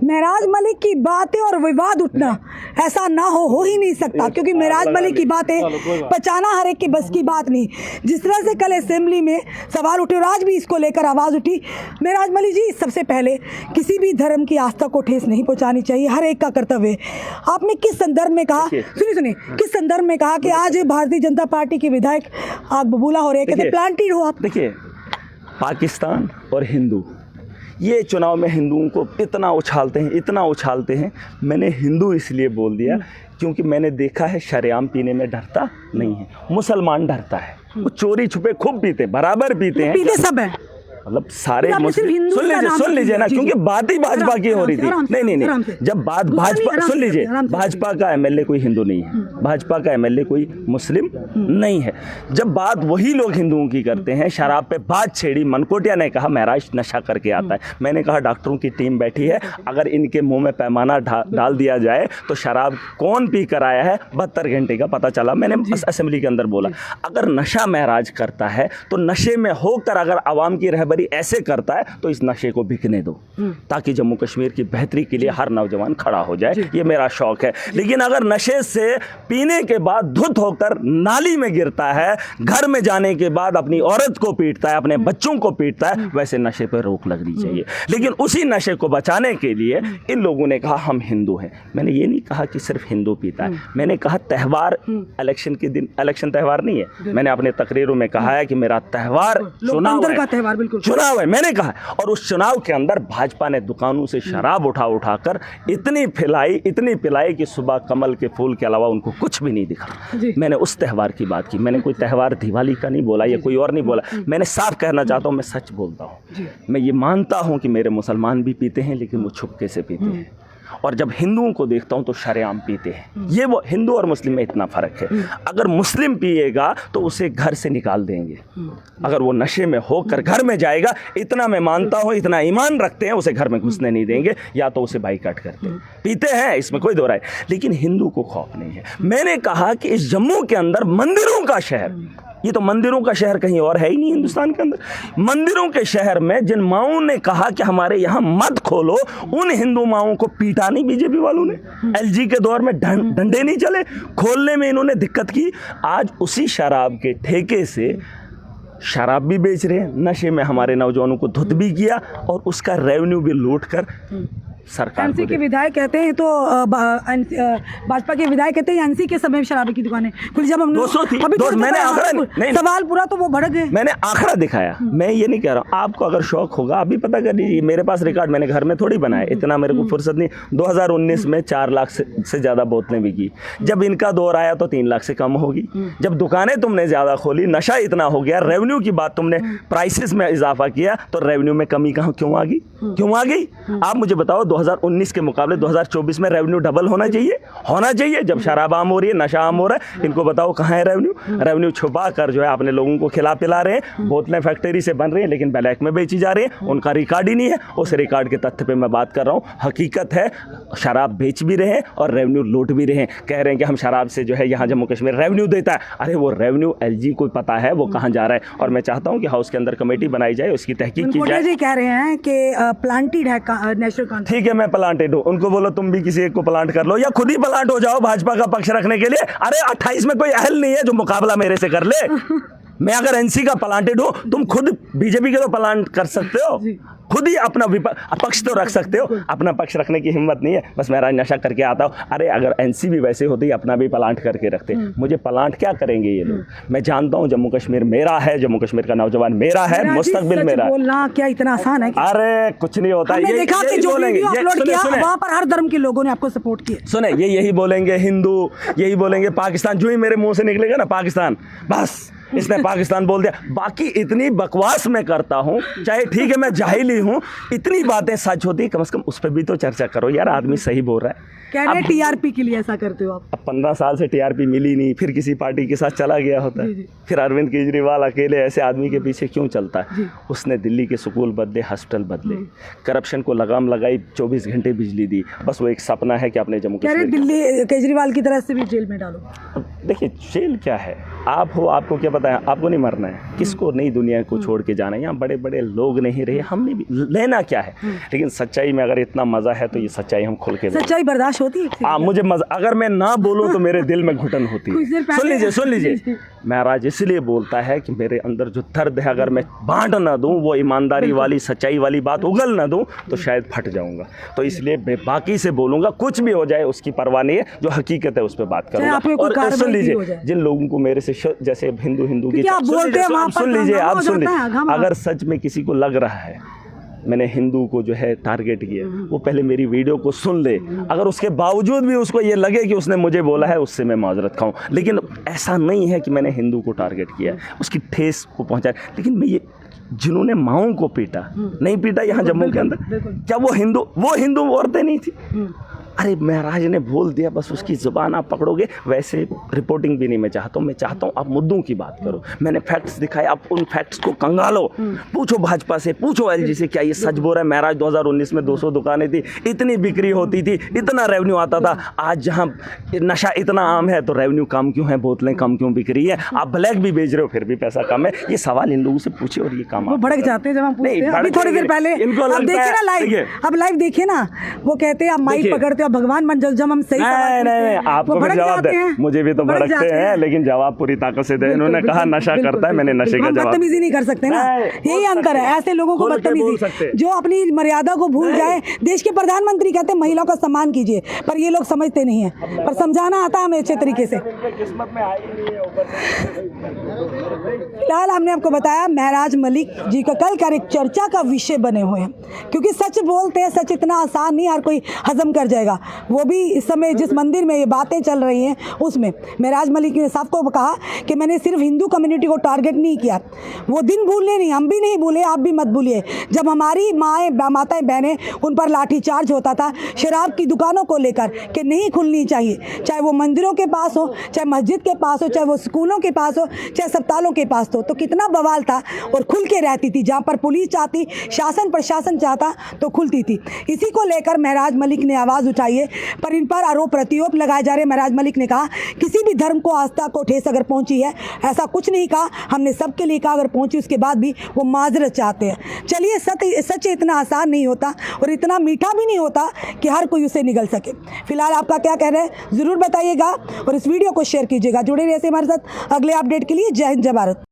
मेराज मलिक की बातें और विवाद उठना ऐसा ना हो ही नहीं सकता, क्योंकि मेराज मलिक की बातें पचाना हर एक की बस की बात नहीं। जिस तरह से कल असेंबली में सवाल उठे और आज भी इसको लेकर आवाज़ उठी, मेराज मलिक जी, सबसे पहले किसी भी धर्म की आस्था को ठेस नहीं पहुंचानी चाहिए, हर एक का कर्तव्य है। आपने किस संदर्भ में कहा, सुनिए किस संदर्भ में कहा कि आज भारतीय जनता पार्टी के विधायक आग बबूला हो रहे हैं, कहते प्लांटेड हो आप? देखिए, पाकिस्तान और हिंदू ये चुनाव में हिंदुओं को इतना उछालते हैं। मैंने हिंदू इसलिए बोल दिया क्योंकि मैंने देखा है शरेआम पीने में डरता नहीं है। मुसलमान डरता है, वो चोरी छुपे खूब पीते, बराबर पीते हैं, पीते सब है, मतलब सारे मुस्लिम। सुन लीजिए ना, क्योंकि बात ही भाजपा की हो रही थी। नहीं, जब बात भाजपा, सुन लीजिए, भाजपा का एमएलए कोई हिंदू नहीं है, भाजपा का एमएलए कोई मुस्लिम नहीं है। जब बात वही लोग हिंदुओं की करते हैं, शराब पे बात छेड़ी, मनकोटिया ने कहा महराज नशा करके आता है। मैंने कहा डॉक्टरों की टीम बैठी है, अगर इनके मुंह में पैमाना डाल दिया जाए तो शराब कौन पी कर आया है 72 घंटे का पता चला। मैंने असेंबली के अंदर बोला, अगर नशा महराज करता है तो नशे में होकर अगर आवाम की रहबरी ऐसे करता है तो इस नशे को बिकने दो, ताकि जम्मू कश्मीर की बेहतरी के लिए हर नौजवान खड़ा हो जाए। ये मेरा शौक है। लेकिन अगर नशे से पीने के बाद धुत होकर नाली में गिरता है, घर में जाने के बाद अपनी औरत को पीटता है, अपने बच्चों को पीटता है, वैसे नशे पर रोक लगनी चाहिए। लेकिन उसी नशे को बचाने के लिए इन लोगों ने कहा हम हिंदू हैं। मैंने ये नहीं कहा कि सिर्फ हिंदू पीता है, मैंने कहा त्यौहार इलेक्शन के दिन, इलेक्शन त्यौहार नहीं है। मैंने अपने तकरीरों में कहा है कि मेरा त्यौहार चुनाव है, मैंने कहा। और उस चुनाव के अंदर भाजपा ने दुकानों से शराब उठाकर इतनी पिलाई कि सुबह कमल के फूल के अलावा उनको कुछ भी नहीं दिखा। मैंने उस त्यौहार की बात की, मैंने कोई त्यौहार दिवाली का नहीं बोला या कोई और नहीं बोला। मैंने साफ कहना चाहता हूँ, मैं सच बोलता हूँ। मैं ये मानता हूँ कि मेरे मुसलमान भी पीते हैं, लेकिन वो छुपके से पीते हैं। और जब हिंदुओं को देखता हूं तो शरेआम पीते हैं। ये वो हिंदू और मुस्लिम में इतना फर्क है। अगर मुस्लिम पिएगा तो उसे घर से निकाल देंगे, अगर वो नशे में होकर घर में जाएगा, इतना मैं मानता हूं, इतना ईमान रखते हैं, उसे घर में घुसने नहीं देंगे, या तो उसे बाइकाट करते हैं। पीते हैं, इसमें कोई दो राय, लेकिन हिंदू को खौफ नहीं है। मैंने कहा कि इस जम्मू के अंदर मंदिरों का शहर, ये तो मंदिरों का शहर कहीं और है ही नहीं हिंदुस्तान के अंदर। मंदिरों के शहर में जिन माओं ने कहा कि हमारे यहाँ मत खोलो, उन हिंदू माओं को पीटा नहीं बीजेपी वालों ने। एलजी के दौर में डंडे नहीं चले, खोलने में इन्होंने दिक्कत की। आज उसी शराब के ठेके से शराब भी बेच रहे हैं, नशे में हमारे नौजवानों को धुत भी किया, और उसका रेवेन्यू भी लूट कर सरकार एनसी के विधायक कहते हैं, तो भाजपा के विधायक कहते हैं एनसी के समय में शराबी की दुकानें खुली। जब हमने 200 थी, मैंने आंकड़ा सवाल पूरा तो वो भड़क गए। मैंने आंकड़ा दिखाया। मैं ये नहीं कह रहा हूँ, आपको अगर शौक होगा अभी पता कर लीजिए, मेरे पास रिकॉर्ड, मैंने घर में थोड़ी बनाया, इतना मेरे को फुर्सत नहीं। 2019 में 4 लाख से ज़्यादा बोतलें बिकी। जब इनका दौर आया तो 3 लाख से कम होगी। जब दुकानें तुमने ज़्यादा खोली, नशा इतना हो गया, रेवेन्यू की बात तुमने प्राइसेस में इजाफा किया, तो रेवेन्यू में कमी कहाँ क्यों आ गई? आप मुझे बताओ, 2019 के मुकाबले 2024 में रेवेन्यू डबल होना चाहिए। जब शराब आम हो रही है, नशा आम हो रहा है, इनको बताओ कहाँ है रेवेन्यू छुपा कर जो है अपने लोगों को खिला पिला रहे हैं। बोतलें फैक्ट्री से बन रही हैं, लेकिन ब्लैक में बेची जा रही हैं, उनका रिकॉर्ड ही नहीं है। उस रिकॉर्ड के तथ्य पे मैं बात कर रहा हूँ। हकीकत है, शराब बेच भी रहे हैं और रेवेन्यू लूट भी रहे हैं। कह रहे हैं कि हम शराब से जो है यहाँ जम्मू कश्मीर रेवेन्यू देता है। अरे वो रेवेन्यू एलजी को पता है वो कहाँ जा रहा है। और मैं चाहता हूँ कि हाउस के अंदर कमेटी बनाई जाए, उसकी तहकीक की जाए। कह रहे हैं कि प्लांटेड है नेशनल, ठीक है, मैं प्लांटेड हूँ। उनको बोलो तुम भी किसी एक को प्लांट कर लो, या खुद ही प्लांट हो जाओ भाजपा का पक्ष रखने के लिए। अरे 28 में कोई अहल नहीं है जो मुकाबला मेरे से कर ले। मैं अगर एनसी का प्लांटेड हूं, तुम खुद बीजेपी के तो प्लांट कर सकते हो, खुद ही अपना पक्ष तो रख सकते हो। अपना पक्ष रखने की हिम्मत नहीं है, बस मैं नशा करके आता हूँ। अरे अगर एनसी भी वैसे होती, अपना भी प्लांट करके रखते, मुझे प्लांट क्या करेंगे ये लोग? मैं जानता हूँ जम्मू कश्मीर मेरा है, जम्मू कश्मीर का नौजवान मेरा है, मुस्तकबिल मेरा है। बोलना क्या इतना आसान है? अरे कुछ नहीं होता। ये देखा कि जो वीडियो अपलोड किया वहाँ पर हर धर्म के लोगों ने आपको सपोर्ट किया। सुने, ये यही बोलेंगे हिंदू, यही बोलेंगे पाकिस्तान। जो ही मेरे मुंह से निकलेगा ना पाकिस्तान, बस इसने पाकिस्तान बोल दिया। बाकी इतनी बकवास मैं करता हूँ, चाहे ठीक है मैं जाहिली हूँ, इतनी बातें सच होती, कम से कम उस पर भी तो चर्चा करो यार। आदमी सही बोल रहा है। कह रहे टीआरपी के लिए ऐसा करते हो आप। अब 15 साल से टीआरपी मिली नहीं, फिर किसी पार्टी के साथ चला गया होता है। फिर अरविंद केजरीवाल अकेले ऐसे आदमी के पीछे क्यों चलता है? उसने दिल्ली के स्कूल बदले, हॉस्पिटल बदले, करप्शन को लगाम लगाई, 24 घंटे बिजली दी। बस वो एक सपना है कि अपने जम्मू कश्मीर दिल्ली केजरीवाल की तरह से भी जेल में डालो। देखिए जेल क्या है, आप हो, आपको क्या पता पता है आपको नहीं मरना है, किसको नहीं दुनिया को छोड़ के जाना है, यहाँ बड़े बड़े लोग नहीं रहे, हमने भी लेना क्या है। लेकिन सच्चाई में अगर इतना मज़ा है तो ये सच्चाई हम खुल के सच्चाई बर्दाश्त होती है। मुझे मज़ा, अगर मैं ना बोलूँ तो मेरे दिल में घुटन होती है। सुन लीजिए महाराज इसलिए बोलता है कि मेरे अंदर जो दर्द है अगर मैं बांट ना दूं, वो ईमानदारी वाली सच्चाई वाली बात उगल ना दूं तो शायद फट जाऊंगा। तो इसलिए मैं बाकी से बोलूंगा, कुछ भी हो जाए उसकी परवाह नहीं है, जो हकीकत है उस पर बात करूंगा। और सुन लीजिए, जिन लोगों को मेरे से जैसे हिंदू की सुन लीजिए, आप सुन लीजिए, अगर सच में किसी को लग रहा है मैंने हिंदू को जो है टारगेट किया, वो पहले मेरी वीडियो को सुन ले। अगर उसके बावजूद भी उसको ये लगे कि उसने मुझे बोला है, उससे मैं माजरत खाऊं। लेकिन ऐसा नहीं है कि मैंने हिंदू को टारगेट किया, उसकी ठेस को पहुंचाया। लेकिन मैं ये जिन्होंने माओं को पीटा, नहीं पीटा यहाँ जम्मू के अंदर, क्या वो हिंदू औरतें नहीं थी? अरे महाराज ने बोल दिया, बस उसकी ज़ुबान आप पकड़ोगे। वैसे रिपोर्टिंग भी नहीं मैं चाहता हूँ, मैं चाहता हूँ आप मुद्दों की बात करो। मैंने फैक्ट्स दिखाए, आप उन फैक्ट्स को कंगालो, पूछो भाजपा से, पूछो एलजी से, क्या ये सच बोल रहा है? महाराज 2019 में 200 दुकानें थी, इतनी बिक्री होती थी, इतना रेवेन्यू आता था। आज जहाँ नशा इतना आम है तो रेवेन्यू कम क्यों है, बोतलें कम क्यों बिक रही है? आप ब्लैक भी बेच रहे हो फिर भी पैसा कम है। ये सवाल इन लोगों से पूछे और ये काम भड़क जाते हैं जब हम पूछते हैं। अभी थोड़ी देर पहले इनको देखिए ना लाइव, अब लाइव देखिए ना, वो कहते हैं आप माइक पकड़ते हो भगवान बन, जब हम सही नहीं आपको भी जवाब दे, मुझे भी तो भड़कते हैं, लेकिन जवाब पूरी ताकत से दे। इन्होंने कहा नशा करता है, मैंने नशे का जवाब। बदतमीजी नहीं कर सकते ना, यही अंतर है। ऐसे लोगों को बदतमीजी, जो अपनी मर्यादा को भूल जाए। देश के प्रधानमंत्री कहते हैं महिलाओं का सम्मान कीजिए, पर ये लोग समझते नहीं है, पर समझाना आता है हमें अच्छे तरीके से। फिलहाल हमने आपको बताया महराज मलिक जी का कल चर्चा का विषय बने हुए हैं, क्योंकि सच बोलते हैं, सच इतना आसान नहीं हर कोई हजम कर जाएगा। वो भी इस समय जिस मंदिर में ये बातें चल रही हैं उसमें महराज मलिक ने साफ को कहा कि मैंने सिर्फ हिंदू कम्युनिटी को टारगेट नहीं किया। वो दिन भूलने नहीं, हम भी नहीं भूले, आप भी मत भूलिए, जब हमारी माताएं बहनें उन पर लाठीचार्ज होता था शराब की दुकानों को लेकर कि नहीं खुलनी चाहिए, चाहे वो मंदिरों के पास हो, चाहे मस्जिद के पास हो, चाहे वो स्कूलों के पास हो, चाहे अस्पतालों के पास हो, तो कितना बवाल था और खुल के रहती थी। जहाँ पर पुलिस चाहती, शासन प्रशासन चाहता तो खुलती थी। इसी को लेकर महराज मलिक ने आवाज़ उठाई है, पर इन पर आरोप प्रत्यारोप लगाए जा रहे। महराज मलिक ने कहा किसी भी धर्म को आस्था को ठेस अगर पहुंची है, ऐसा कुछ नहीं कहा, हमने सबके लिए कहा, अगर पहुंची उसके बाद भी वो माजरत चाहते हैं। चलिए, सच इतना आसान नहीं होता और इतना मीठा भी नहीं होता कि हर कोई उसे निगल सके। फिलहाल आपका क्या कहना है ज़रूर बताइएगा और इस वीडियो को शेयर कीजिएगा। जुड़े रहिए हमारे साथ अगले अपडेट के लिए। जय हिंद, जय भारत।